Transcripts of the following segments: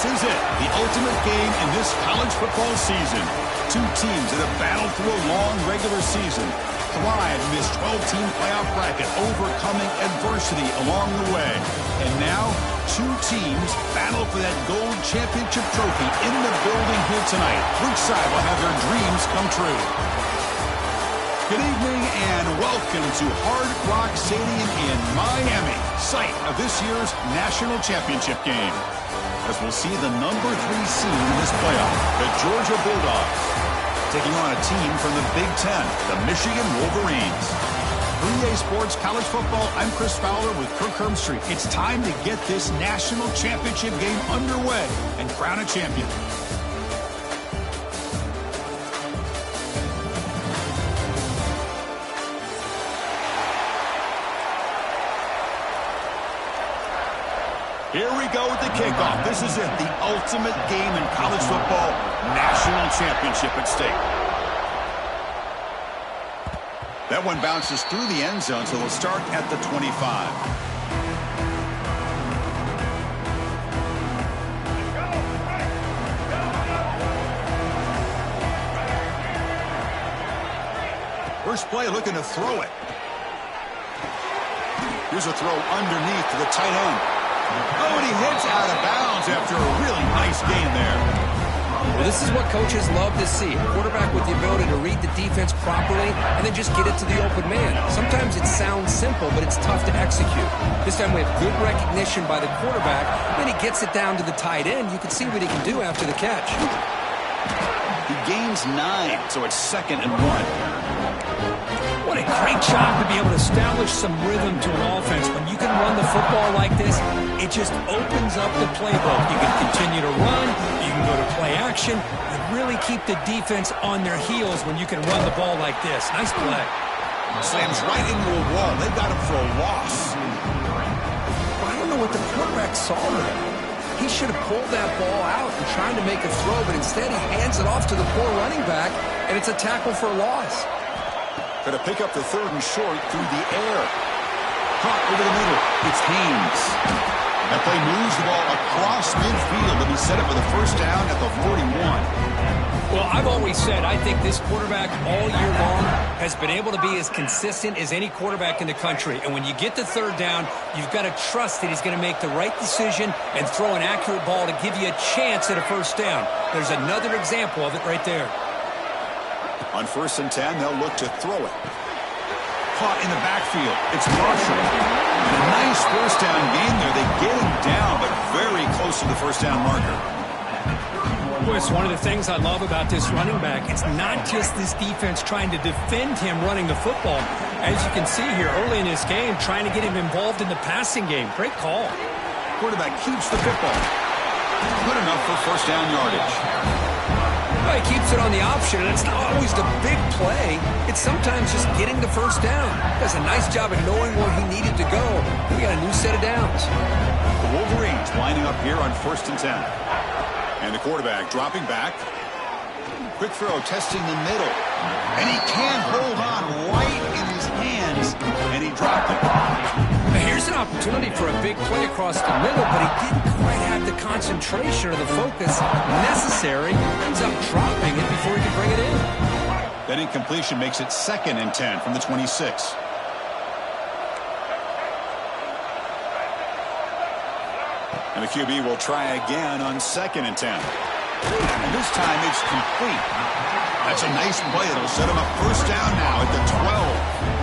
This is it, the ultimate game in this college football season. Two teams that have battled through a long regular season, thrived in this 12-team playoff bracket, overcoming adversity along the way. And now, two teams battle for that gold championship trophy in the building here tonight. Which side will have their dreams come true? Good evening and welcome to Hard Rock Stadium in Miami, site of this year's national championship game. As we'll see the number 3 seed in this playoff, the Georgia Bulldogs, taking on a team from the Big Ten, the Michigan Wolverines. 3A Sports College Football, I'm Chris Fowler with Kirk Herbstreit. It's time to get this national championship game underway and crown a champion. Here we go with the kickoff. This is it, the ultimate game in college football, national championship at stake. That one bounces through the end zone, so we'll start at the 25. First play, looking to throw it. Here's a throw underneath to the tight end. Oh, and he hits out of bounds after a really nice game there. Well, this is what coaches love to see. A quarterback with the ability to read the defense properly and then just get it to the open man. Sometimes it sounds simple, but it's tough to execute. This time we have good recognition by the quarterback. Then he gets it down to the tight end. You can see what he can do after the catch. He gains 9, so it's 2nd and 1. What a great job to be able to establish some rhythm to an offense. When you can run the football like this, it just opens up the playbook. You can continue to run, you can go to play action, and really keep the defense on their heels when you can run the ball like this. Nice play. Slams right into a wall. They got him for a loss. I don't know what the quarterback saw there. He should have pulled that ball out and tried to make a throw, but instead he hands it off to the poor running back, and it's a tackle for a loss. Going to pick up the 3rd and short through the air. Caught over the middle. It's Haynes. That play moves the ball across midfield to be set up for the first down at the 41. Well, I've always said I think this quarterback all year long has been able to be as consistent as any quarterback in the country. And when you get the 3rd down, you've got to trust that he's going to make the right decision and throw an accurate ball to give you a chance at a first down. There's another example of it right there. On 1st and 10, they'll look to throw it. Caught in the backfield. It's Marshall. And a nice first down gain there. They get him down, but very close to the first down marker. Boy, it's one of the things I love about this running back. It's not just this defense trying to defend him running the football. As you can see here early in this game, trying to get him involved in the passing game. Great call. Quarterback keeps the football. Good enough for first down yardage. Well, he keeps it on the option, and it's not always the big play. It's sometimes just getting the first down. Does a nice job of knowing where he needed to go. We got a new set of downs. The Wolverines lining up here on 1st and 10. And the quarterback dropping back. Quick throw, testing the middle. And he can't hold on right in his hands. And he dropped it. Now here's an opportunity for a big play across the middle, but he didn't quite have the concentration or the focus necessary. Ends up dropping it before he could bring it in. That incompletion makes it 2nd and 10 from the 26. And the QB will try again on 2nd and 10. And this time it's complete. That's a nice play. It'll set him up first down now at the 12.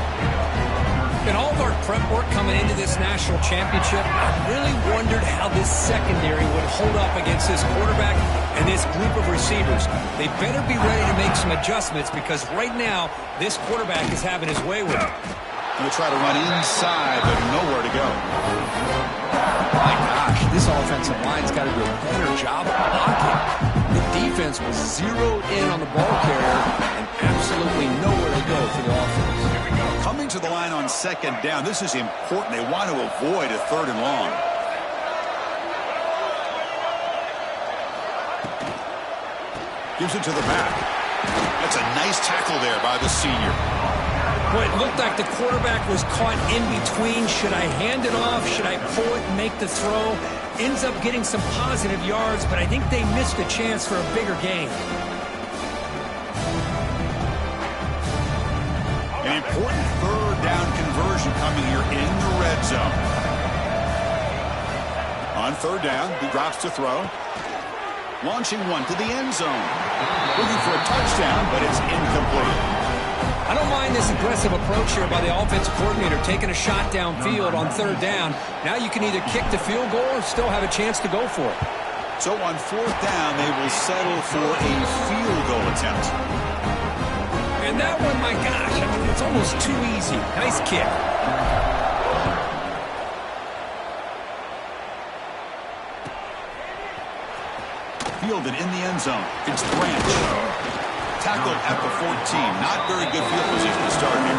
In all of our prep work coming into this national championship, I really wondered how this secondary would hold up against this quarterback and this group of receivers. They better be ready to make some adjustments because right now, this quarterback is having his way with it. Going to try to run inside, but nowhere to go. My gosh, this offensive line's got to do a better job of blocking. The defense was zeroed in on the ball carrier and absolutely nowhere to go for the offense. Coming to the line on 2nd down. This is important. They want to avoid a 3rd and long. Gives it to the back. That's a nice tackle there by the senior. Boy, it looked like the quarterback was caught in between. Should I hand it off? Should I pull it and make the throw? ends up getting some positive yards, but I think they missed a chance for a bigger gain. An important third down conversion coming here in the red zone. On third down, he drops to throw. Launching one to the end zone. Looking for a touchdown, but it's incomplete. I don't mind this aggressive approach here by the offensive coordinator, taking a shot downfield on third down. Now you can either kick the field goal or still have a chance to go for it. So on fourth down, they will settle for a field goal attempt. And that one, my gosh, I mean, it's almost too easy. Nice kick. Fielded in the end zone. It's Branch. Tackled at the 14. Not very good field position to start here.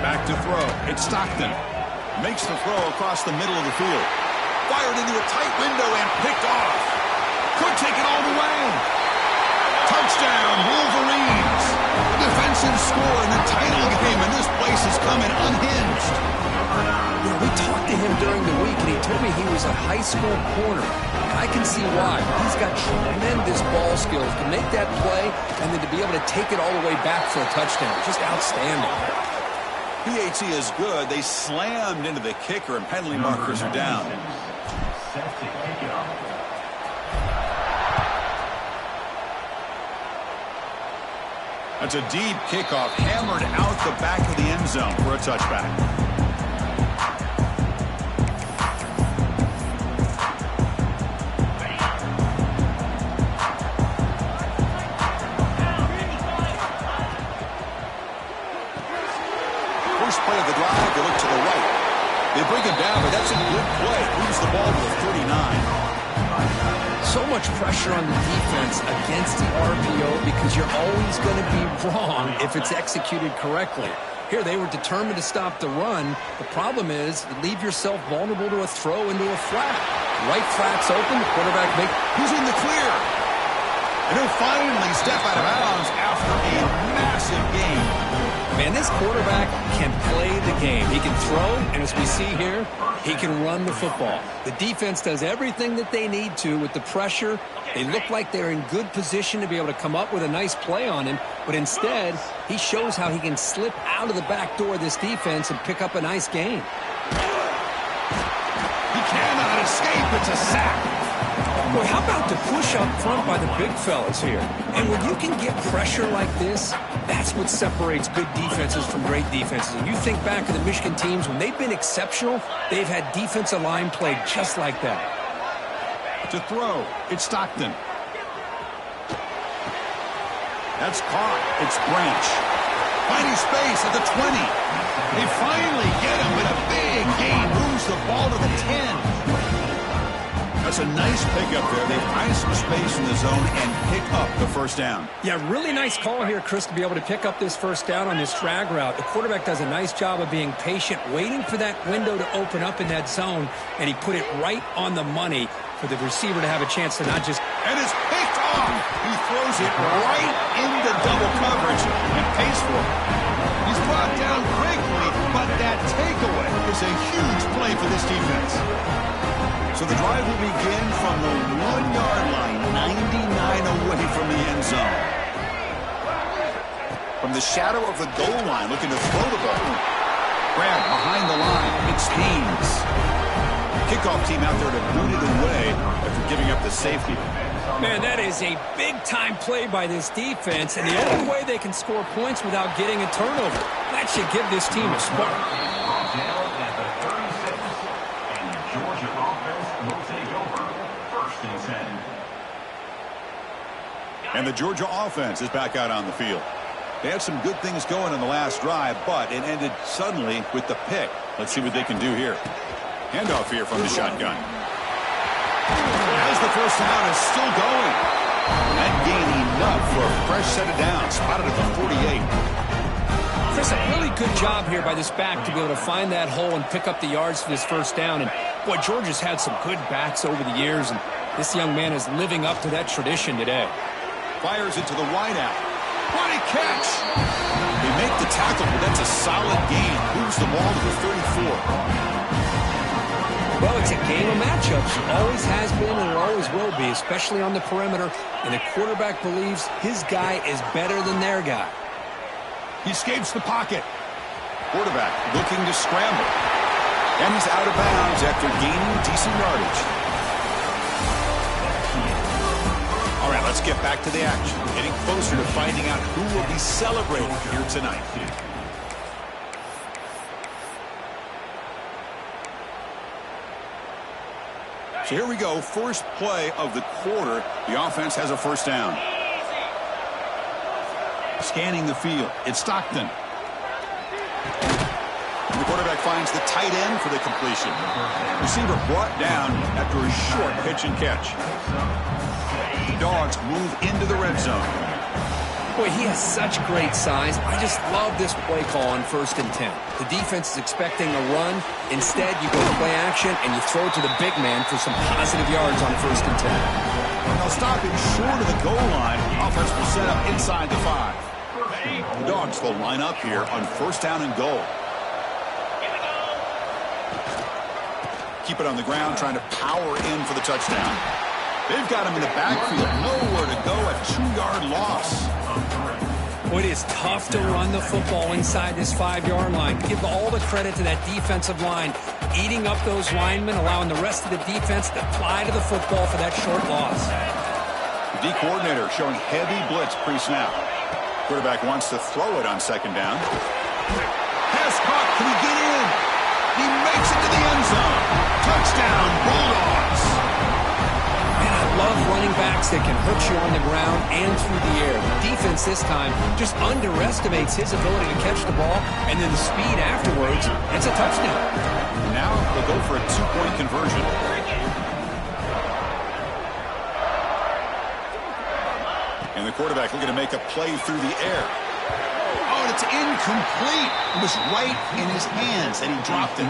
Back to throw. It's Stockton. Makes the throw across the middle of the field. Fired into a tight window and picked off. Could take it all the way. Touchdown, Wolverines. Defensive score in the title game, and this place is coming unhinged. Yeah, we talked to him during the week, and he told me he was a high school corner. I can see why. He's got tremendous ball skills to make that play and then to be able to take it all the way back for a touchdown. Just outstanding. PAT is good. They slammed into the kicker, and penalty markers are down. That's a deep kickoff, hammered out the back of the end zone for a touchback. First play of the drive, they look to the right. They bring him down, but that's a good play. Moves the ball to the 39. So much pressure on the defense against the RPO because you're always going to be wrong if it's executed correctly. Here, they were determined to stop the run. The problem is you leave yourself vulnerable to a throw into a flat. Right flat's open, the quarterback He's in the clear. And he'll finally step out of bounds after a massive gain. Man, this quarterback can play the game. He can throw, and as we see here, he can run the football. The defense does everything that they need to with the pressure. They look like they're in good position to be able to come up with a nice play on him, but instead, he shows how he can slip out of the back door of this defense and pick up a nice gain. He cannot escape. It's a sack. Boy, how about the push up front by the big fellas here? And when you can get pressure like this, that's what separates good defenses from great defenses. And you think back to the Michigan teams, when they've been exceptional, they've had defensive line play just like that. To throw, it's Stockton. That's caught. It's Branch. Finding space at the 20. They finally get him, but a big gain moves the ball to the 10. That's a nice pickup there. They find some space in the zone and pick up the first down. Yeah, really nice call here, Chris, to be able to pick up this first down on this drag route. The quarterback does a nice job of being patient, waiting for that window to open up in that zone, and he put it right on the money for the receiver to have a chance to not just... And it's picked off. He throws it right into double coverage and pays for it. He's brought down quickly, but that takeaway is a huge play for this defense. So the drive will begin from the 1-yard line, 99 away from the end zone. From the shadow of the goal line, looking to throw the ball. Grab behind the line. It's Haynes. Kickoff team out there to boot it away after giving up the safety. Man, that is a big-time play by this defense, and the only way they can score points without getting a turnover. That should give this team a spark. And the Georgia offense is back out on the field. They had some good things going in the last drive, but it ended suddenly with the pick. Let's see what they can do here. Handoff here from the shotgun. As the first down is still going. And gain enough for a fresh set of downs. Spotted at the 48. Just a really good job here by this back to be able to find that hole and pick up the yards for this first down. And, boy, Georgia's had some good backs over the years, and this young man is living up to that tradition today. Fires it to the wideout. What a catch! They make the tackle, but that's a solid gain. Moves the ball to the 34. Well, it's a game of matchups. Always has been and it always will be, especially on the perimeter. And the quarterback believes his guy is better than their guy. He escapes the pocket. Quarterback looking to scramble. And he's out of bounds after gaining decent yardage. All right, let's get back to the action. Getting closer to finding out who will be celebrating here tonight. So here we go. First play of the quarter. The offense has a first down. Scanning the field. It's Stockton. And the quarterback finds the tight end for the completion. Receiver brought down after a short pitch and catch. The Dogs move into the red zone. Boy, he has such great size. I just love this play call on 1st and 10. The defense is expecting a run. Instead, you go play action, and you throw it to the big man for some positive yards on 1st and 10. And they'll stop him short of the goal line. Offense will set up inside the 5. The Dogs will line up here on 1st down and goal. Keep it on the ground, trying to power in for the touchdown. They've got him in the backfield. Nowhere to go, a 2-yard loss. Boy, it is tough to run the football inside this 5-yard line. Give all the credit to that defensive line, eating up those linemen, allowing the rest of the defense to fly to the football for that short loss. The D coordinator showing heavy blitz pre-snap. Quarterback wants to throw it on 2nd down. Pass caught. Can he get in? He makes it to the end zone. Touchdown, Bulldogs. Love running backs that can hurt you on the ground and through the air. The defense this time just underestimates his ability to catch the ball, and then the speed afterwards. It's a touchdown. Now they'll go for a 2-point conversion. And the quarterback looking to make a play through the air. Oh, and it's incomplete. It was right in his hands, and he dropped it.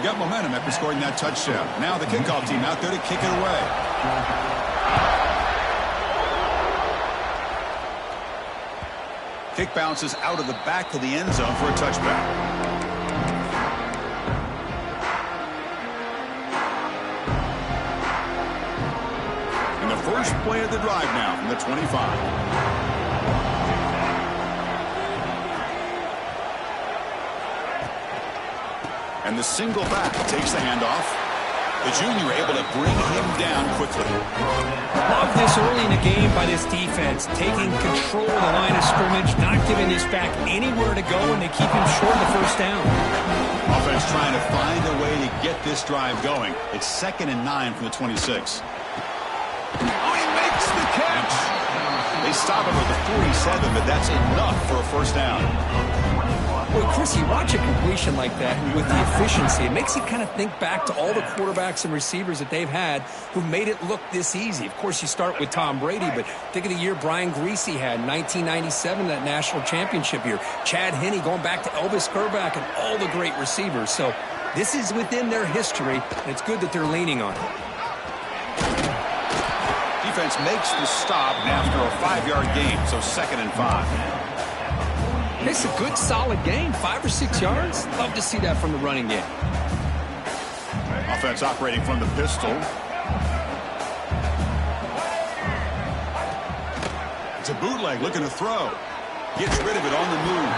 Got momentum after scoring that touchdown. Now the kickoff team out there to kick it away. Kick bounces out of the back of the end zone for a touchback. And the first play of the drive now from the 25. And the single back takes the handoff. The junior able to bring him down quickly. Love this early in the game by this defense, taking control of the line of scrimmage, not giving this back anywhere to go, and they keep him short of the first down. Offense trying to find a way to get this drive going. It's 2nd and 9 from the 26. Oh, he makes the catch. They stop him at the 47, but that's enough for a first down. Well, Chris, you watch a completion like that with the efficiency, it makes you kind of think back to all the quarterbacks and receivers that they've had who made it look this easy. Of course, you start with Tom Brady, but think of the year Brian Griese had in 1997, that national championship year. Chad Henne going back to Elvis Grbac and all the great receivers. So this is within their history, and it's good that they're leaning on it. Defense makes the stop after a 5-yard gain, so 2nd and 5. It's a good, solid game. 5 or 6 yards. Love to see that from the running game. Offense operating from the pistol. It's a bootleg looking to throw. Gets rid of it on the move.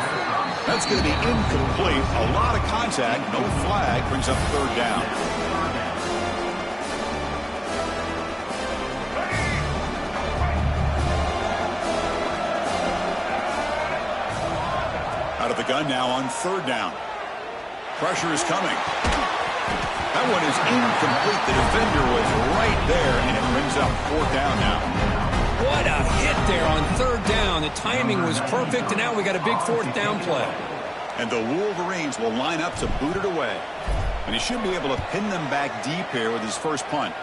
That's going to be incomplete. A lot of contact. No flag. Brings up 3rd down. Out of the gun now on 3rd down. Pressure is coming. That one is incomplete. The defender was right there, and it brings up 4th down now. What a hit there on 3rd down. The timing was perfect, and now we got a big 4th down play. And the Wolverines will line up to boot it away. And he should be able to pin them back deep here with his first punt.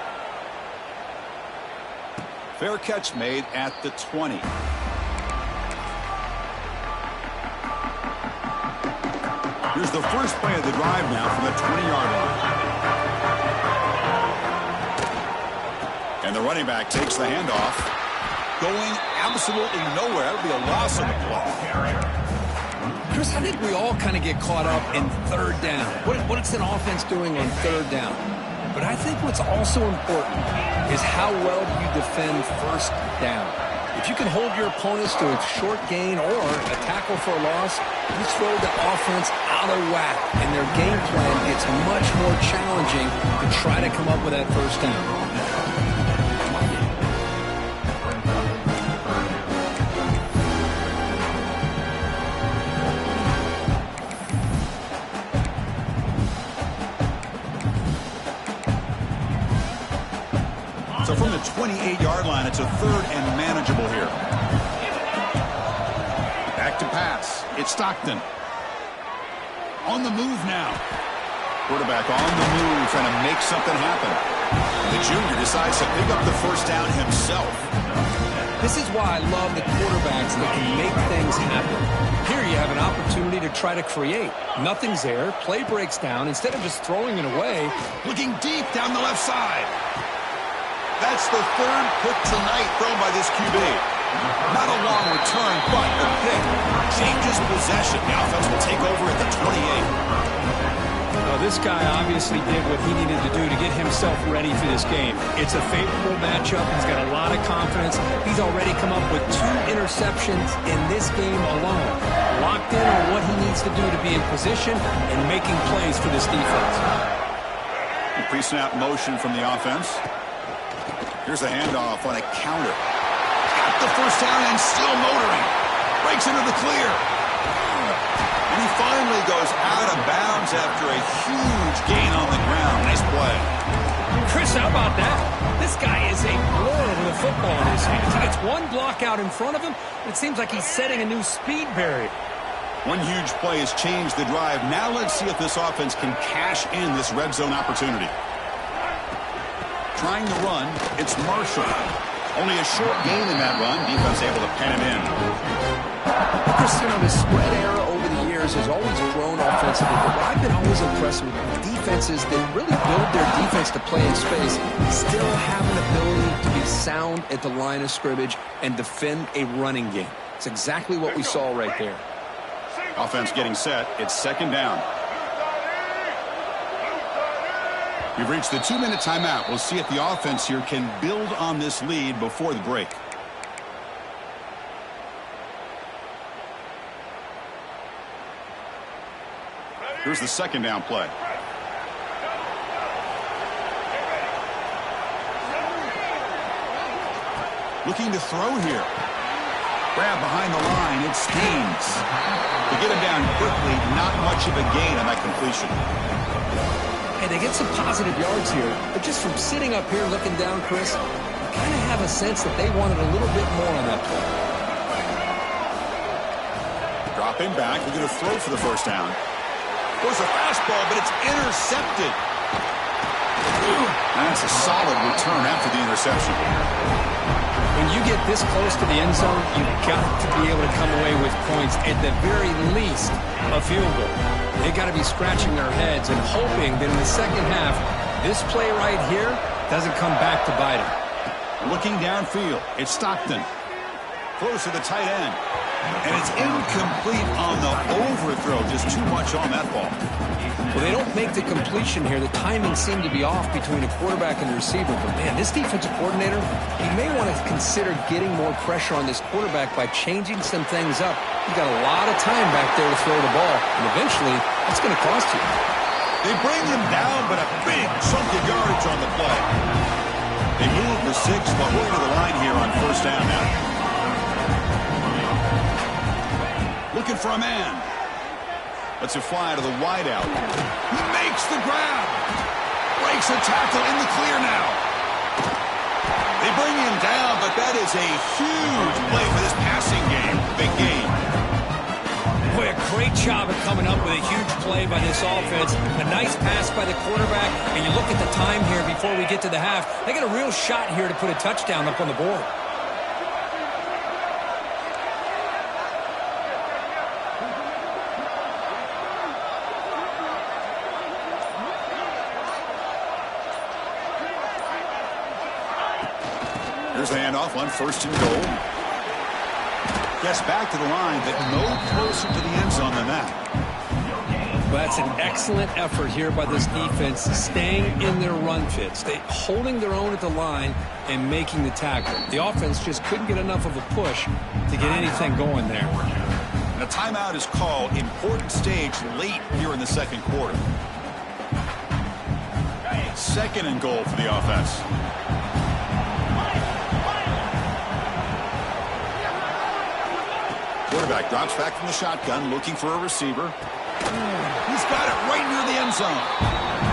Fair catch made at the 20. is the first play of the drive now from the 20-yard line. And the running back takes the handoff. Going absolutely nowhere. That would be a loss on the play. Chris, I think we all kind of get caught up in third down. What is an offense doing on third down? But I think what's also important is how well do you defend first down. If you can hold your opponents to a short gain or a tackle for a loss, you throw the offense out of whack, and their game plan gets much more challenging to try to come up with that first down. So from the 28-yard line, it's a third and manageable here. Back to pass. It's Stockton. On the move now. Quarterback on the move, trying to make something happen. The junior decides to pick up the first down himself. This is why I love the quarterbacks that can make things happen. Here you have an opportunity to try to create. Nothing's there. Play breaks down. Instead of just throwing it away, looking deep down the left side. That's the third pick tonight thrown by this QB. Not a long return, but the pick changes possession. The offense will take over at the 28. Well, this guy obviously did what he needed to do to get himself ready for this game. It's a favorable matchup. He's got a lot of confidence. He's already come up with 2 interceptions in this game alone. Locked in on what he needs to do to be in position and making plays for this defense. Pre-snap motion from the offense. Here's a handoff on a counter. Got the first down and still motoring. Breaks into the clear. And he finally goes out of bounds after a huge gain on the ground. Nice play. Chris, how about that? This guy is a blur with a football in his hands. He gets one block out in front of him, and it seems like he's setting a new speed barrier. One huge play has changed the drive. Now let's see if this offense can cash in this red zone opportunity. Trying to run, it's Marshall. Only a short gain in that run. Defense able to pen him in. Chris, you know, the spread era over the years has always grown offensively, but what I've been always impressed with defenses that really build their defense to play in space still have an ability to be sound at the line of scrimmage and defend a running game. It's exactly what we saw right there. Offense getting set. It's second down. We've reached the 2-minute timeout. We'll see if the offense here can build on this lead before the break. Here's the second down play. Looking to throw here. Grab behind the line. It stings. To get him down quickly, not much of a gain on that completion. Hey, they get some positive yards here, but just from sitting up here looking down, Chris, you kind of have a sense that they wanted a little bit more on that play. Dropping back, we're going to throw for the first down. Goes a fastball, but it's intercepted. That's a solid return after the interception. When you get this close to the end zone, you've got to be able to come away with points, at the very least, a field goal. They've got to be scratching their heads and hoping that in the second half, this play right here doesn't come back to bite them. Looking downfield, it's Stockton. Throws to the tight end. And it's incomplete on the overthrow. Just too much on that ball. Well, they don't make the completion here. The timing seemed to be off between a quarterback and the receiver. But, man, this defensive coordinator, he may want to consider getting more pressure on this quarterback by changing some things up. He's got a lot of time back there to throw the ball. And eventually, it's going to cost you. They bring him down, but a big chunk of yardage on the play. They move the 6, but we're to the line here on first down now. Looking for a man. Lets it fly to the wideout. He makes the grab. Breaks a tackle in the clear now. They bring him down, but that is a huge play for this passing game. Big game. Boy, a great job of coming up with a huge play by this offense. A nice pass by the quarterback. And you look at the time here before we get to the half. They got a real shot here to put a touchdown up on the board. Here's the handoff on 1st and goal. Gets back to the line, but no closer to the end zone than that. Well, that's an excellent effort here by this defense, staying in their run fit, holding their own at the line and making the tackle. The offense just couldn't get enough of a push to get anything going there. And a timeout is called. Important stage late here in the second quarter. 2nd and goal for the offense. Quarterback drops back from the shotgun, looking for a receiver. He's got it right near the end zone.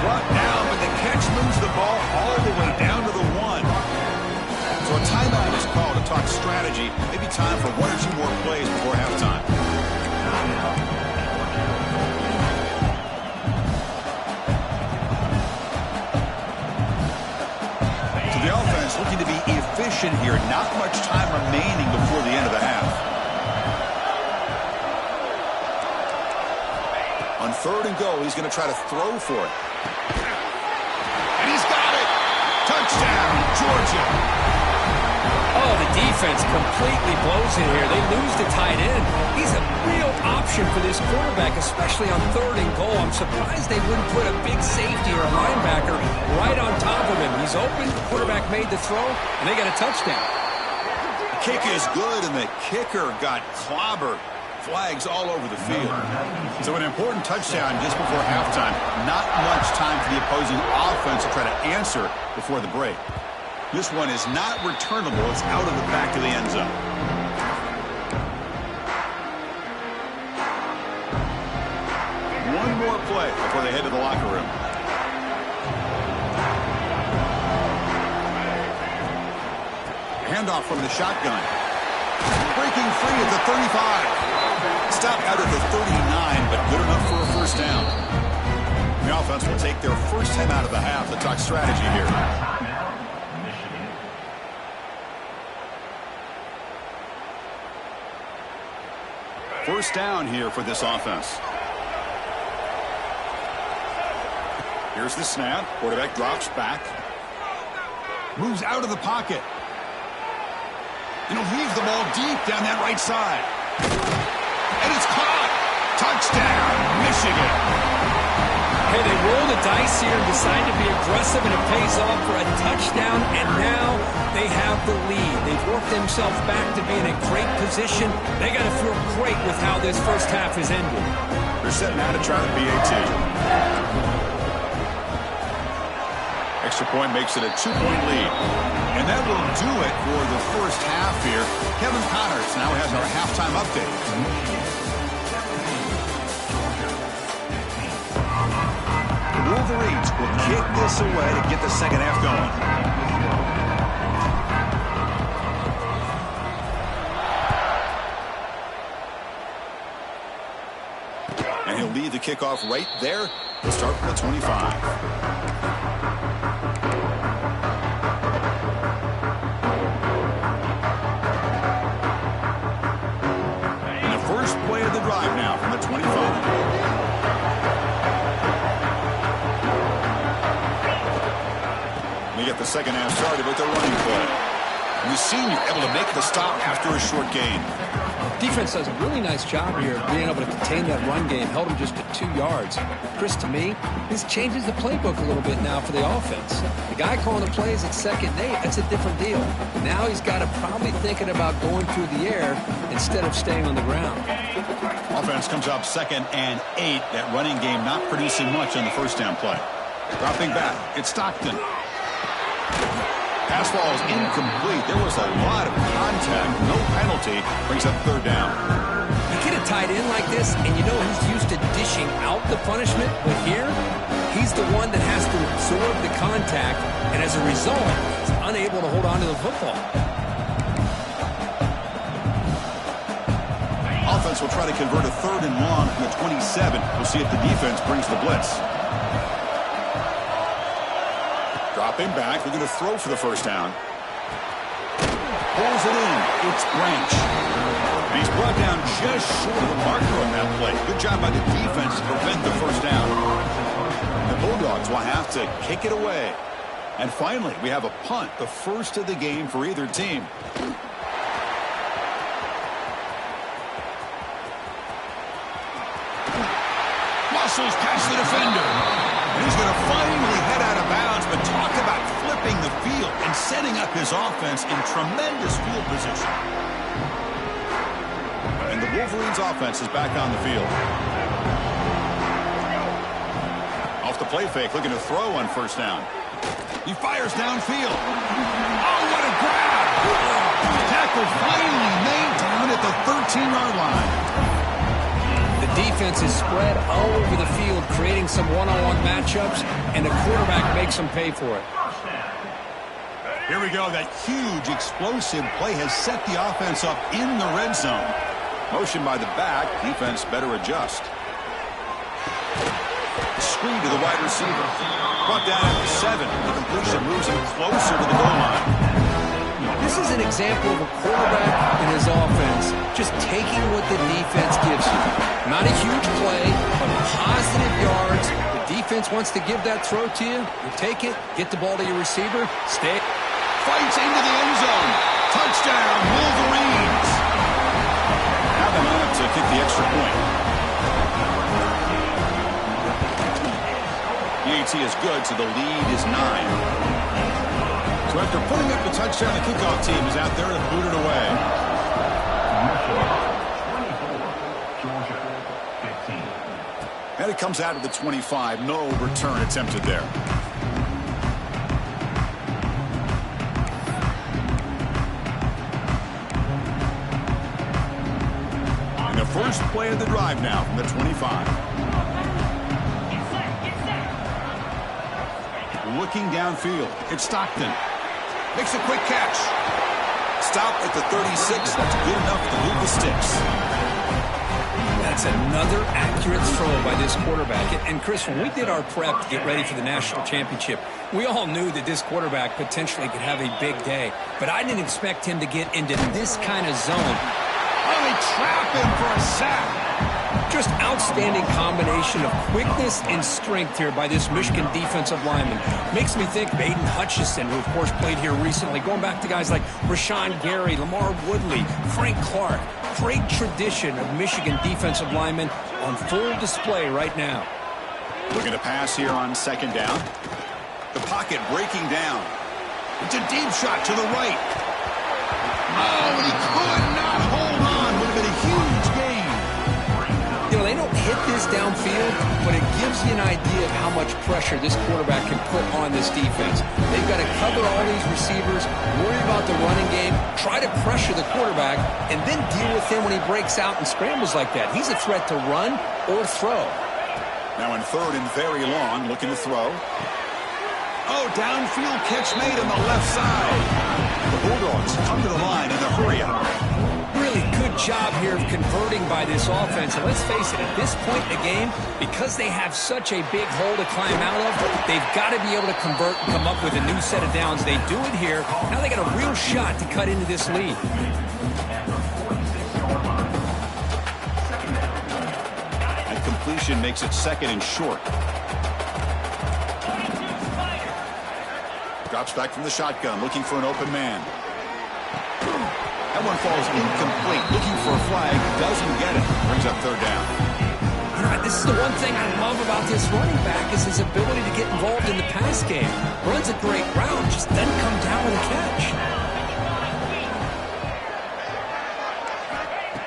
Brought down, but the catch moves the ball all the way down to the 1. So a timeout is called to talk strategy. Maybe time for 1 or 2 more plays before halftime. So the offense looking to be efficient here. Not much time remaining before the end of the half. On 3rd and goal, he's going to try to throw for it. And he's got it! Touchdown, Georgia! Oh, the defense completely blows it here. They lose the tight end. He's a real option for this quarterback, especially on 3rd and goal. I'm surprised they wouldn't put a big safety or a linebacker right on top of him. He's open, the quarterback made the throw, and they got a touchdown. The kick is good, and the kicker got clobbered. Flags all over the field. So an important touchdown just before halftime. Not much time for the opposing offense to try to answer before the break. This one is not returnable. It's out of the back of the end zone. One more play before they head to the locker room. Handoff from the shotgun. Breaking free at the 35. Stopped out at the 39, but good enough for a 1st down. The offense will take their first time out of the half to talk strategy here. First down here for this offense. Here's the snap. Quarterback drops back. Moves out of the pocket. And he'll heave the ball deep down that right side. And it's caught. Touchdown, Michigan. Hey, they roll the dice here and decide to be aggressive, and it pays off for a touchdown, and now they have the lead. They've worked themselves back to be in a great position. They got to feel great with how this first half has ended. They're setting out to try the PAT. Extra point makes it a 2-point lead. And that will do it for the first half here. Kevin Connors now has our halftime update. The Wolverines will kick this away to get the second half going. And he'll lead the kickoff right there to start from the 25. Drive now from the 25. We get the second half started with the running play. And the senior able to make the stop after a short gain. Defense does a really nice job here of being able to contain that run game, held him just to 2 yards. Chris, to me, this changes the playbook a little bit now for the offense. The guy calling the plays at 2nd and 8, that's a different deal. Now he's got to probably thinking about going through the air instead of staying on the ground. Offense comes up 2nd and 8. That running game not producing much on the first down play. Dropping back, it's Stockton. Pass ball is incomplete. There was a lot of contact. No penalty. Brings up 3rd down. You get a tight end like this, and you know he's used to dishing out the punishment. But here, he's the one that has to absorb the contact, and as a result, he's unable to hold on to the football. Offense will try to convert a 3rd and long from the 27. We'll see if the defense brings the blitz. Dropping back, we're going to throw for the first down. Pulls it in. It's Branch. And he's brought down just short of the marker on that play. Good job by the defense to prevent the first down. The Bulldogs will have to kick it away. And finally, we have a punt, the first of the game for either team. Muscles past the defender. And he's going to finally head out of bounds, but talk about flipping the field and setting up his offense in tremendous field position. And the Wolverines' offense is back on the field. Off the play fake, looking to throw on first down. He fires downfield. Oh, what a grab! Tackle finally made down at the 13-yard line. The defense is spread all over the field, creating some one-on-one matchups, and the quarterback makes them pay for it. Here we go. That huge, explosive play has set the offense up in the red zone. Motion by the back. Defense better adjust. Screen to the wide receiver. Brought down at the 7. The completion moves him closer to the goal line. This is an example of a quarterback and his offense just taking what the defense gives you. Not a huge play, but positive yards. The defense wants to give that throw to you. You take it, get the ball to your receiver, stay. Fights into the end zone. Touchdown, Wolverines. Now the line to kick the extra point. PAT is good, so the lead is 9. So after putting up the touchdown, the kickoff team is out there to boot it away. And it comes out of the 25. No return attempted there. And the first play of the drive now from the 25. Looking downfield. It's Stockton. Makes a quick catch. Stop at the 36. That's good enough to move the sticks. That's another accurate throw by this quarterback. And Chris, when we did our prep to get ready for the national championship, we all knew that this quarterback potentially could have a big day. But I didn't expect him to get into this kind of zone. Oh, they trap him for a sack. Just outstanding combination of quickness and strength here by this Michigan defensive lineman. Makes me think of Aiden Hutchinson, who of course played here recently, going back to guys like Rashawn Gary, Lamar Woodley, Frank Clark. Great tradition of Michigan defensive linemen on full display right now. Looking to pass here on second down. The pocket breaking down. It's a deep shot to the right. Oh, and he could not hold on. Would have been a huge gain. You know, they don't hit this downfield, but it gives you an idea of how much pressure this quarterback can put on this defense. They've got to cover all these receivers, worry about the running game, try to pressure the quarterback, and then deal with him when he breaks out and scrambles like that. He's a threat to run or throw. Now in third and very long, looking to throw. Oh, downfield catch made on the left side. The Bulldogs come to the line in a hurry-up. Really good job here of converting by this offense. And let's face it, at this point in the game, because they have such a big hole to climb out of, they've got to be able to convert and come up with a new set of downs. They do it here. Now they got a real shot to cut into this lead. And completion makes it second and short. Drops back from the shotgun, looking for an open man. That one falls incomplete. Looking for a flag, doesn't get it. Brings up third down. You know, this is the one thing I love about this running back is his ability to get involved in the pass game. Runs a great route, just doesn't come down with a catch.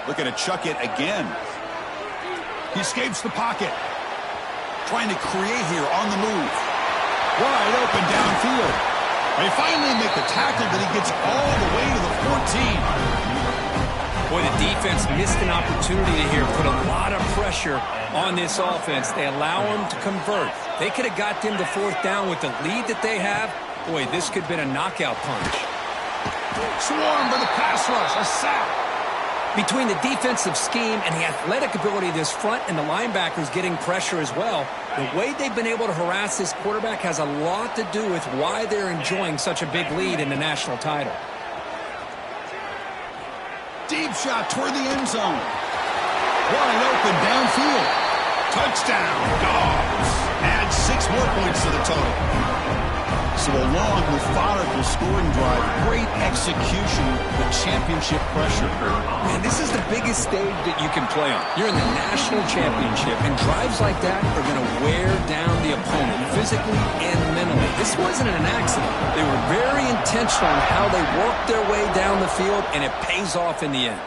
Looking to chuck it again. He escapes the pocket. Trying to create here on the move. Wide open downfield. They finally make the tackle, but he gets all the way to the 14. Boy, the defense missed an opportunity here, put a lot of pressure on this offense. They allow him to convert. They could have got them to fourth down with the lead that they have. Boy, this could have been a knockout punch. Swarm for the pass rush, a sack. Between the defensive scheme and the athletic ability of this front and the linebackers getting pressure as well, the way they've been able to harass this quarterback has a lot to do with why they're enjoying such a big lead in the national title. Deep shot toward the end zone. Wide open downfield. Touchdown, Dogs. Add 6 more points to the total. So So a long, methodical scoring drive. Great execution with championship pressure. And this is the biggest stage that you can play on. You're in the national championship, and drives like that are going to wear down the opponent physically and mentally. This wasn't an accident. They were very intentional in how they worked their way down the field, and it pays off in the end.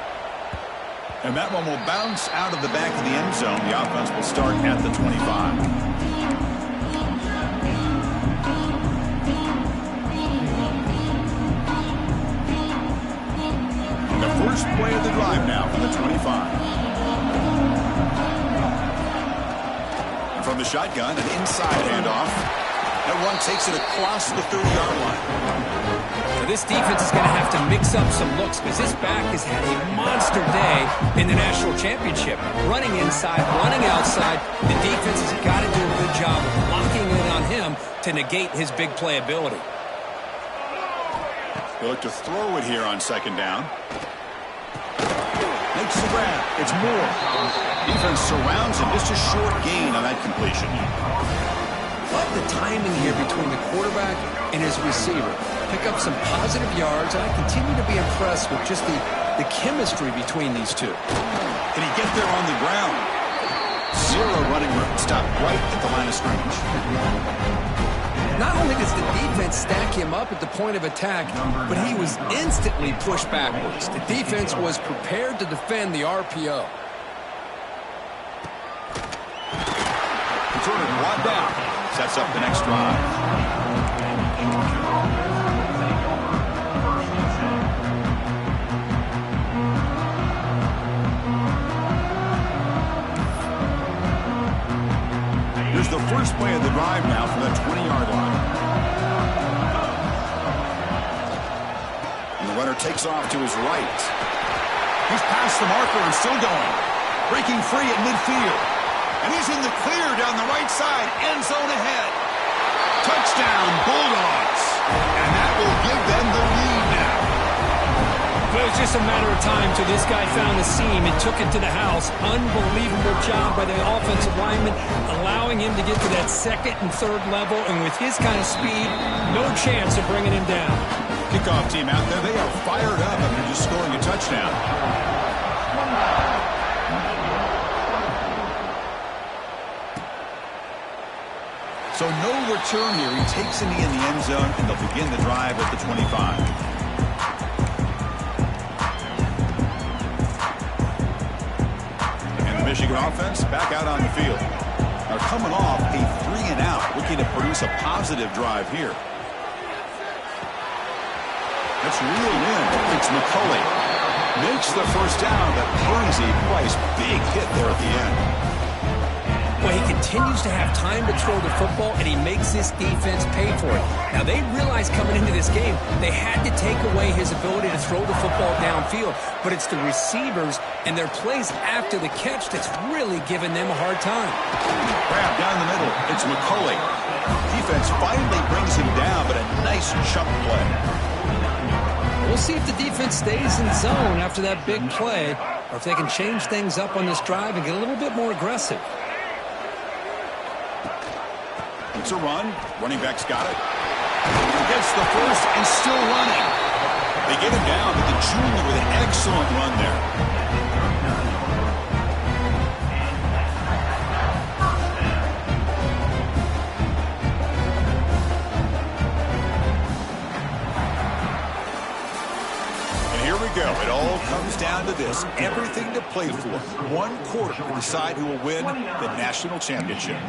And that one will bounce out of the back of the end zone. The offense will start at the 25. The first play of the drive now from the 25. And from the shotgun, an inside handoff. That one takes it across the 30-yard line. Now this defense is going to have to mix up some looks because this back has had a monster day in the national championship. Running inside, running outside. The defense has got to do a good job of locking in on him to negate his big playability. They look to throw it here on second down. Makes the grab. It's Moore. Defense surrounds him. Just a short gain on that completion. Love the timing here between the quarterback and his receiver. Pick up some positive yards, and I continue to be impressed with just the chemistry between these two. Can he get there on the ground? Zero running room. Stop right at the line of scrimmage. Not only does the defense stack him up at the point of attack, but he was instantly pushed backwards. The defense was prepared to defend the RPO. Returner brought down. Sets up the next drive. Here's the first play of the drive now from the 20-yard line. And the runner takes off to his right. He's past the marker and still going. Breaking free at midfield. And he's in the clear down the right side. End zone ahead. Touchdown, Bulldogs. And that will give them the lead now. But it was just a matter of time till this guy found the seam and took it to the house. Unbelievable job by the offensive lineman, allowing him to get to that second and third level. And with his kind of speed, no chance of bringing him down. Kickoff team out there. They are fired up after just scoring a touchdown. So no return here. He takes it in the end zone, and they'll begin the drive at the 25. And the Michigan offense back out on the field. Now coming off a 3-and-out, looking to produce a positive drive here. That's reeled in. It's McCulley. Makes the first down, but pays a price. Big hit there at the end. Well, he continues to have time to throw the football, and he makes this defense pay for it. Now, they realized coming into this game, they had to take away his ability to throw the football downfield. But it's the receivers and their plays after the catch that's really giving them a hard time. Grab down the middle. It's McCulley. Defense finally brings him down, but a nice chunk play. We'll see if the defense stays in zone after that big play, or if they can change things up on this drive and get a little bit more aggressive. It's a run. Running back's got it. He gets the first and still running. They get him down, but the junior with an excellent run there. And here we go. It all comes down to this. Everything to play for. One quarter to decide who will win the national championship.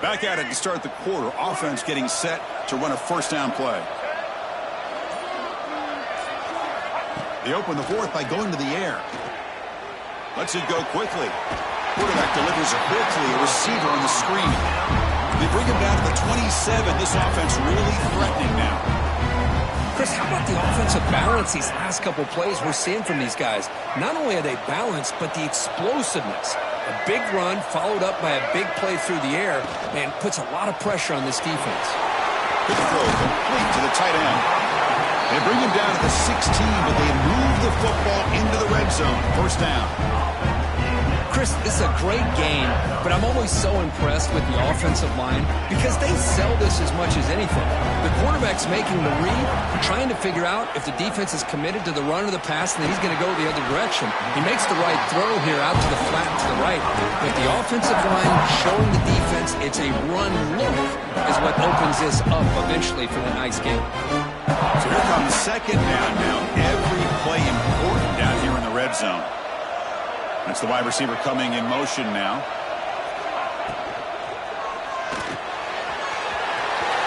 Back at it to start the quarter. Offense getting set to run a first down play. They open the fourth by going to the air. Lets it go quickly. Quarterback delivers quickly. A receiver on the screen. They bring him down to the 27. This offense really threatening now. Chris, how about the offensive balance these last couple plays we're seeing from these guys? Not only are they balanced, but the explosiveness. A big run followed up by a big play through the air, man, puts a lot of pressure on this defense. Good throw complete to the tight end. They bring him down to the 16, but they move the football into the red zone. First down. Chris, this is a great game, but I'm always so impressed with the offensive line because they sell this as much as anything. The quarterback's making the read, trying to figure out if the defense is committed to the run or the pass, and then he's going to go the other direction. He makes the right throw here out to the flat to the right. But the offensive line showing the defense it's a run look is what opens this up eventually for the nice game. So here comes second down now. Every play important down here in the red zone. That's the wide receiver coming in motion now.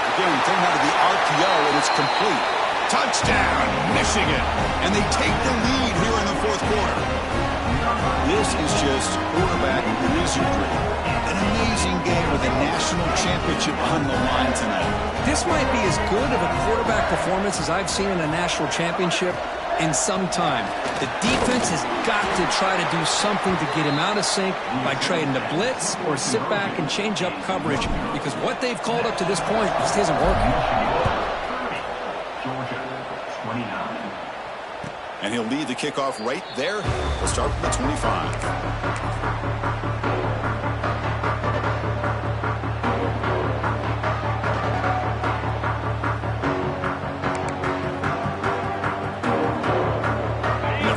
Again, taking out of the RPO, and it's complete. Touchdown, Michigan. And they take the lead here in the fourth quarter. This is just quarterback wizardry. An amazing game with a national championship on the line tonight. This might be as good of a quarterback performance as I've seen in a national championship in some time. The defense has got to try to do something to get him out of sync by trading the blitz or sit back and change up coverage because what they've called up to this point just isn't working. And he'll lead the kickoff right there. We'll start from the 25.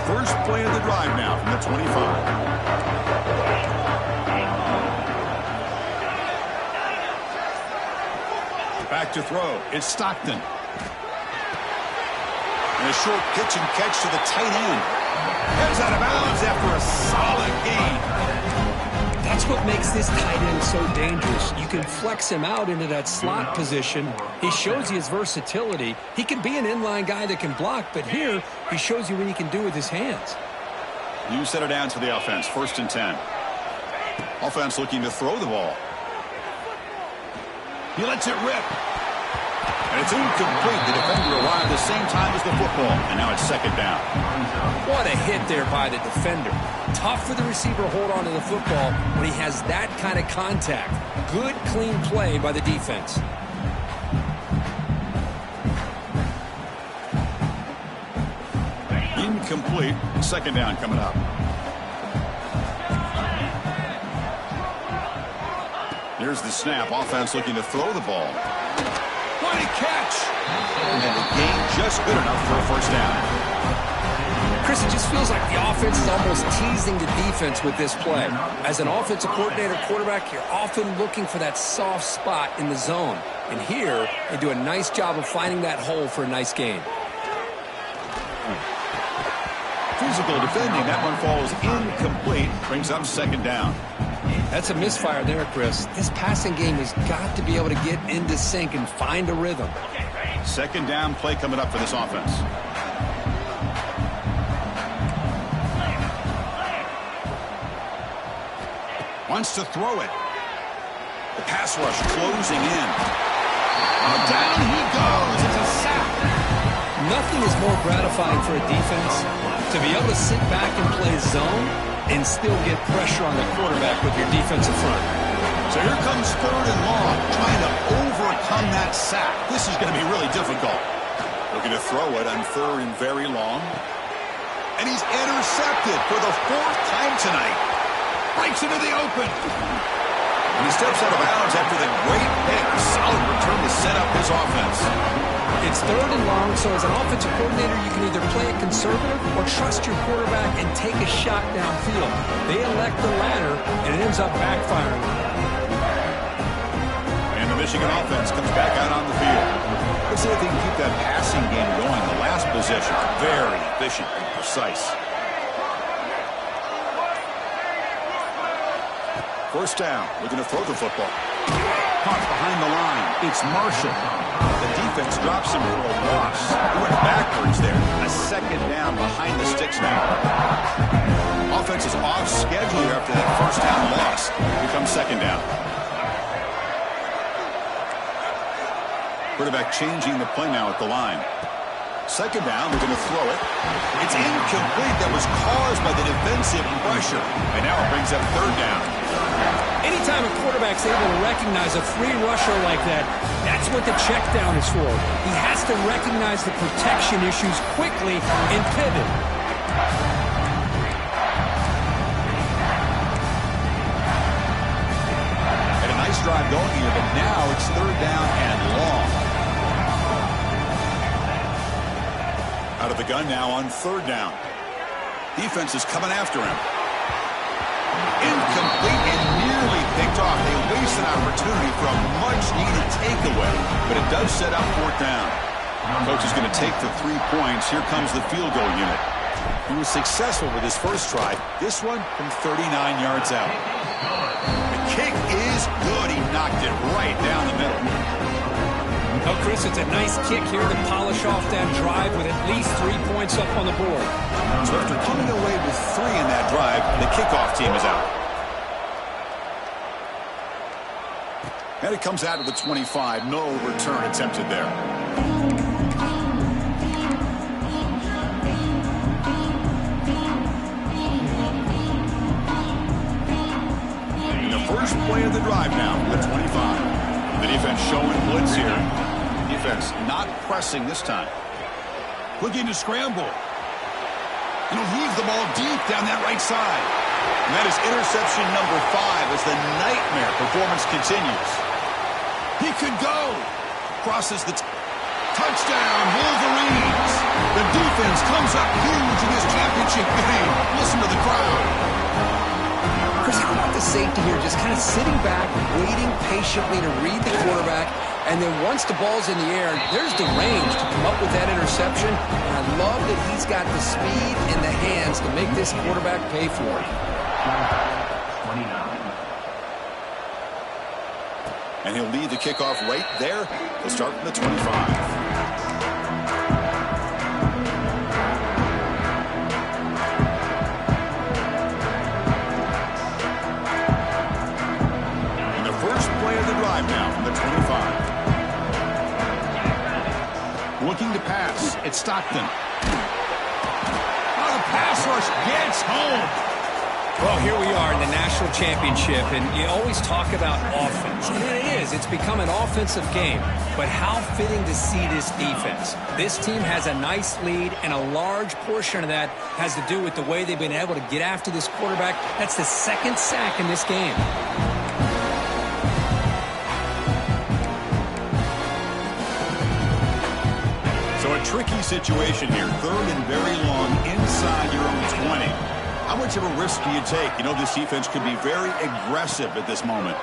First play of the drive now from the 25. Back to throw. It's Stockton. And a short pitch and catch to the tight end. Heads out of bounds after a solid gain. That's what makes this tight end so dangerous. You can flex him out into that slot position. He shows you his versatility. He can be an inline guy that can block, but here he shows you what he can do with his hands. New set of downs for the offense. First and 10. Offense looking to throw the ball. He lets it rip. And it's incomplete. The defender arrived at the same time as the football. And now it's second down. What a hit there by the defender. Tough for the receiver to hold on to the football when he has that kind of contact. Good, clean play by the defense. Incomplete. Second down coming up. Here's the snap. Offense looking to throw the ball. What a catch! And the gain just good enough for a first down. Chris, it just feels like the offense is almost teasing the defense with this play. As an offensive coordinator quarterback, you're often looking for that soft spot in the zone. And here, they do a nice job of finding that hole for a nice gain. Physical defending. That one falls incomplete. Brings up second down. That's a misfire there, Chris. This passing game has got to be able to get into sync and find a rhythm. Second down play coming up for this offense. Wants to throw it. The pass rush closing in. Down he goes. It's a sack. Nothing is more gratifying for a defense to be able to sit back and play zone and still get pressure on the quarterback with your defensive front. So here comes third and long, trying to overcome that sack. This is going to be really difficult. Looking to throw it on third and very long. And he's intercepted for the fourth time tonight. Breaks into the open. And he steps out of bounds after the great pick. Solid return to set up his offense. It's third and long, so as an offensive coordinator, you can either play it conservative or trust your quarterback and take a shot downfield. They elect the latter, and it ends up backfiring. And the Michigan offense comes back out on the field. Let's see if they can keep that passing game going. The last possession, very efficient and precise. First down, looking to throw the football. Caught behind the line. It's Marshall. The defense drops him for a loss. He went backwards there. A second down behind the sticks now. Offense is off schedule here after that first down loss. Here comes second down. Quarterback changing the play now at the line. Second down, we're going to throw it. It's incomplete. That was caused by the defensive pressure. And now it brings up third down. Anytime a quarterback's able to recognize a free rusher like that, that's what the check down is for. He has to recognize the protection issues quickly and pivot. And a nice drive going here, but now it's third down and long. Out of the gun now on third down. Defense is coming after him. Incomplete and nearly picked off. They waste an opportunity for a much-needed takeaway, but it does set up fourth down. Coach is going to take the 3 points. Here comes the field goal unit. He was successful with his first try. This one from 39 yards out. The kick is good. He knocked it right down the middle. Oh, Chris, it's a nice kick here to polish off that drive with at least 3 points up on the board. So after coming away with 3 in that drive, the kickoff team is out. And it comes out of the 25. No return attempted there. And the first play of the drive now from the 25. The defense showing blitz here. Defense not pressing this time. Looking to scramble. He'll heave the ball deep down that right side. And that is interception number 5 as the nightmare performance continues. He could go. Crosses the touchdown, Wolverines. The defense comes up huge in this championship game. Listen to the crowd. Chris, how about the safety here? Just kind of sitting back, waiting patiently to read the quarterback. And then once the ball's in the air, there's the range to come up with that interception. And I love that he's got the speed in the hands to make this quarterback pay for it. And he'll lead the kickoff right there. He'll start from the 25. Now from the 25. Looking to pass. It's Stockton. Oh, the pass rush gets home. Well, here we are in the national championship, and you always talk about offense. And it is. It's become an offensive game. But how fitting to see this defense. This team has a nice lead, and a large portion of that has to do with the way they've been able to get after this quarterback. That's the second sack in this game. A tricky situation here. Third and very long inside your own 20. How much of a risk do you take? You know, this defense could be very aggressive at this moment.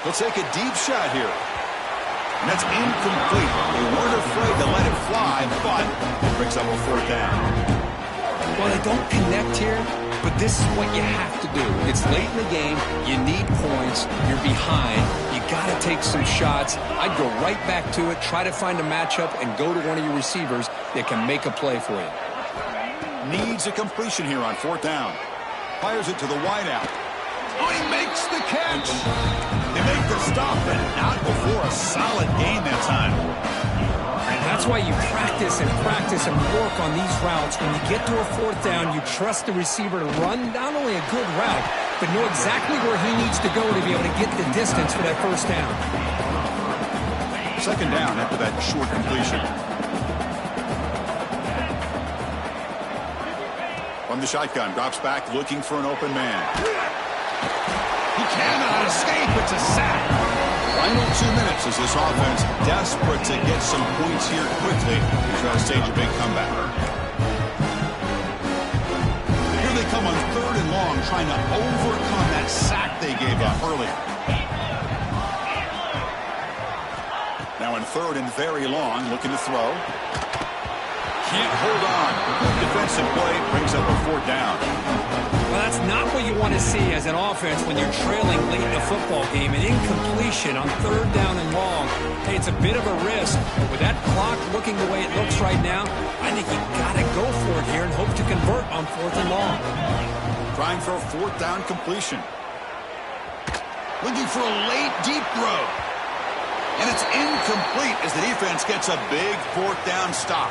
They'll take a deep shot here. And that's incomplete. They weren't afraid to let it fly, but it brings up a fourth down. Well, they don't connect here, but this is what you have to do. It's late in the game. You need points. You're behind. You got to take some shots. I'd go right back to it, try to find a matchup, and go to one of your receivers that can make a play for you. Needs a completion here on fourth down. Fires it to the wideout. Oh, he makes the catch. They make the stop, and not before a solid gain that time. And that's why you practice and work on these routes. When you get to a fourth down, you trust the receiver to run not only a good route, but know exactly where he needs to go to be able to get the distance for that first down. Second down after that short completion. From the shotgun, drops back, looking for an open man. He cannot escape. It's a sack. Final 2 minutes as this offense desperate to get some points here quickly and try to stage a big comeback. Here they come on third and long, trying to overcome that sack they gave up earlier. Now in third and very long, looking to throw. Can't hold on. Good defensive play brings up a fourth down. Well, that's not what you want to see as an offense when you're trailing late in a football game. An incompletion on third down and long. Hey, it's a bit of a risk. But with that clock looking the way it looks right now, I think you've got to go for it here and hope to convert on fourth and long. Trying for a fourth down completion. Looking for a late deep throw. And it's incomplete as the defense gets a big fourth down stop.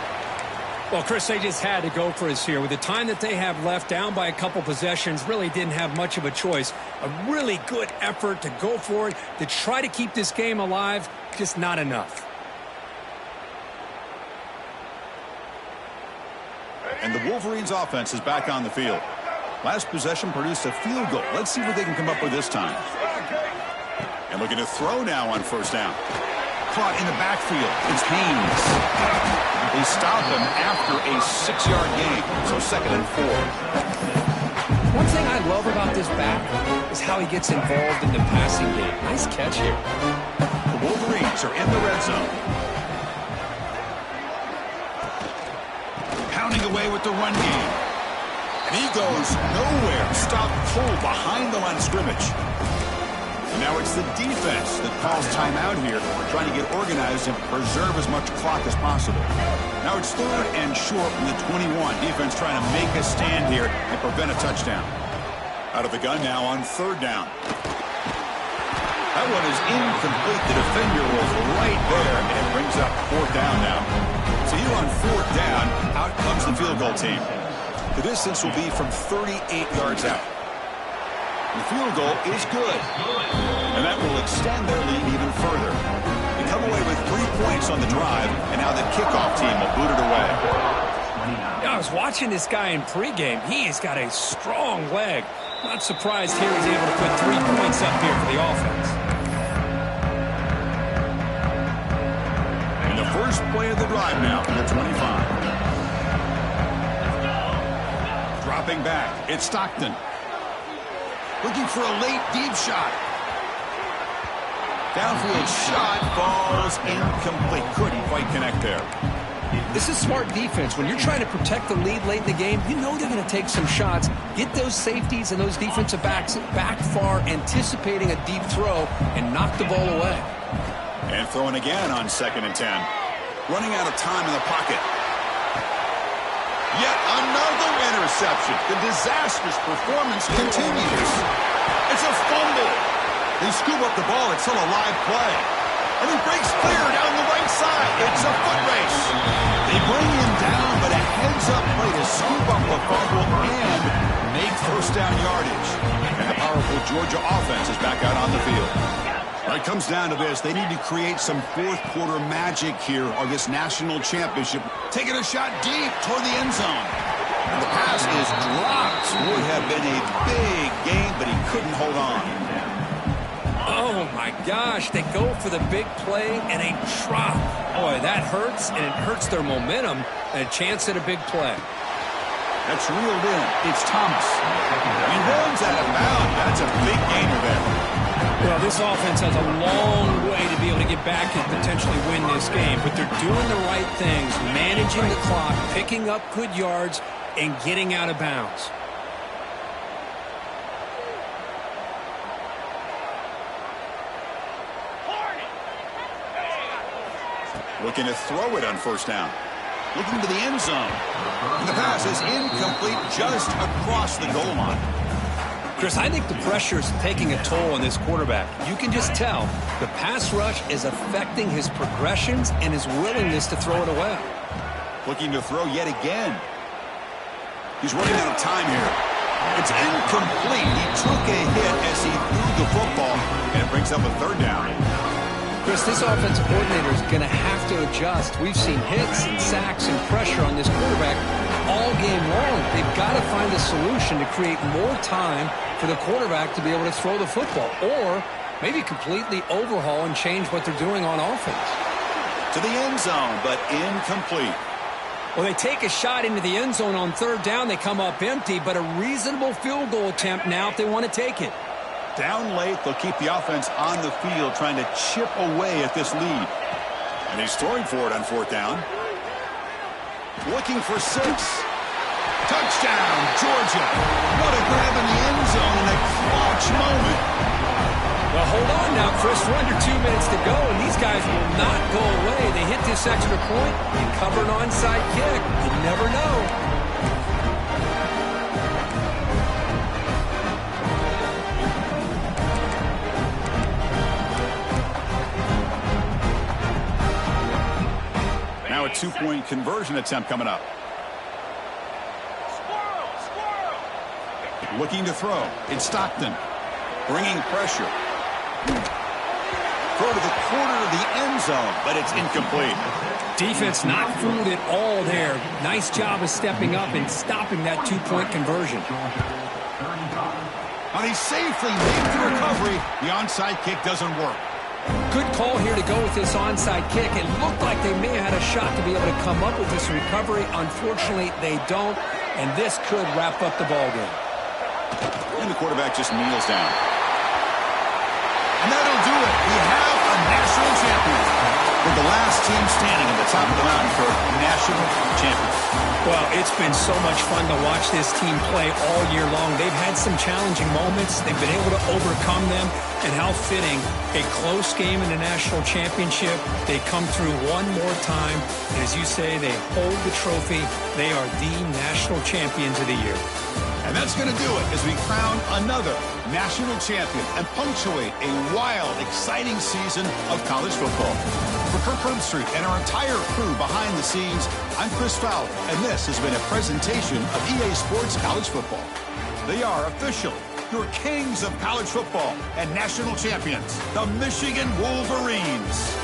Well, Chris, they just had to go for us here. With the time that they have left, down by a couple possessions, really didn't have much of a choice. A really good effort to go for it, to try to keep this game alive, just not enough. And the Wolverines offense is back on the field. Last possession produced a field goal. Let's see what they can come up with this time. And looking to throw now on first down. Caught in the backfield. It's Haynes. They stop him after a 6-yard gain. So 2nd and 4. One thing I love about this back is how he gets involved in the passing game. Nice catch here. The Wolverines are in the red zone. Pounding away with the run game. And he goes nowhere. Stopped full behind the line of scrimmage. And now it's the defense that calls timeout here, trying to get organized and preserve as much clock as possible. Now it's 3rd and short from the 21. Defense trying to make a stand here and prevent a touchdown. Out of the gun now on 3rd down. That one is incomplete. The defender was right there, and it brings up 4th down now. So here on 4th down, out comes the field goal team. The distance will be from 38 yards out. The field goal is good, and that will extend their lead even further. They come away with 3 points on the drive, and now the kickoff team will boot it away. Yeah, I was watching this guy in pregame. He's got a strong leg. Not surprised here he's able to put 3 points up here for the offense. And the first play of the drive now from the 25. Dropping back, it's Stockton. Looking for a late deep shot. Downfield shot falls incomplete. Couldn't quite connect there. This is smart defense. When you're trying to protect the lead late in the game, you know they're going to take some shots. Get those safeties and those defensive backs back far, anticipating a deep throw, and knock the ball away. And throwing again on 2nd and 10. Running out of time in the pocket. Yet another interception. The disastrous performance continues. It's a fumble. They scoop up the ball. It's still a live play. And he breaks clear down the right side. It's a foot race. They bring him down, but a heads-up play to scoop up the fumble and make 1st down yardage. And the powerful Georgia offense is back out on the field. It comes down to this. They need to create some 4th-quarter magic here on this national championship. Taking a shot deep toward the end zone. And the pass is dropped. Would have been a big game, but he couldn't hold on. Oh, my gosh. They go for the big play and a drop. Boy, that hurts, and it hurts their momentum and a chance at a big play. That's reeled in. It's Thomas. He runs out of bounds. That's a big gainer there. Well, this offense has a long way to be able to get back and potentially win this game, but they're doing the right things, managing the clock, picking up good yards, and getting out of bounds. Looking to throw it on 1st down. Looking to the end zone. And the pass is incomplete just across the goal line. Chris, I think the pressure is taking a toll on this quarterback. You can just tell the pass rush is affecting his progressions and his willingness to throw it away. Looking to throw yet again. He's running out of time here. It's incomplete. He took a hit as he threw the football, and it brings up a 3rd down. Chris, this offensive coordinator is going to have to adjust. We've seen hits and sacks and pressure on this quarterback all game long. They've got to find a solution to create more time for the quarterback to be able to throw the football, or maybe completely overhaul and change what they're doing on offense. To the end zone, but incomplete. Well, they take a shot into the end zone on 3rd down. They come up empty, but a reasonable field goal attempt now if they want to take it. Down late, they'll keep the offense on the field trying to chip away at this lead. And he's throwing for it on 4th down. Looking for 6. Touchdown, Georgia. What a grab in the end zone in a clutch moment. Well, hold on now, Chris. We're under 2 minutes to go, and these guys will not go away. They hit this extra point and cover an onside kick. You never know. Now a 2-point conversion attempt coming up. Looking to throw. It's Stockton. Bringing pressure. Throw to the corner of the end zone, but it's incomplete. Defense not fooled at all there. Nice job of stepping up and stopping that two-point conversion. And he safely made the recovery. The onside kick doesn't work. Good call here to go with this onside kick. It looked like they may have had a shot to be able to come up with this recovery. Unfortunately, they don't, and this could wrap up the ballgame. And the quarterback just kneels down. And that'll do it. We have a national champion. We're the last team standing at the top of the mountain for national champions. Well, it's been so much fun to watch this team play all year long. They've had some challenging moments. They've been able to overcome them. And how fitting, a close game in the national championship. They come through one more time. And as you say, they hold the trophy. They are the national champions of the year. And that's going to do it as we crown another national champion and punctuate a wild, exciting season of college football. For Kirk Herbstreit and our entire crew behind the scenes, I'm Chris Fowler, and this has been a presentation of EA Sports College Football. They are officially your kings of college football and national champions, the Michigan Wolverines.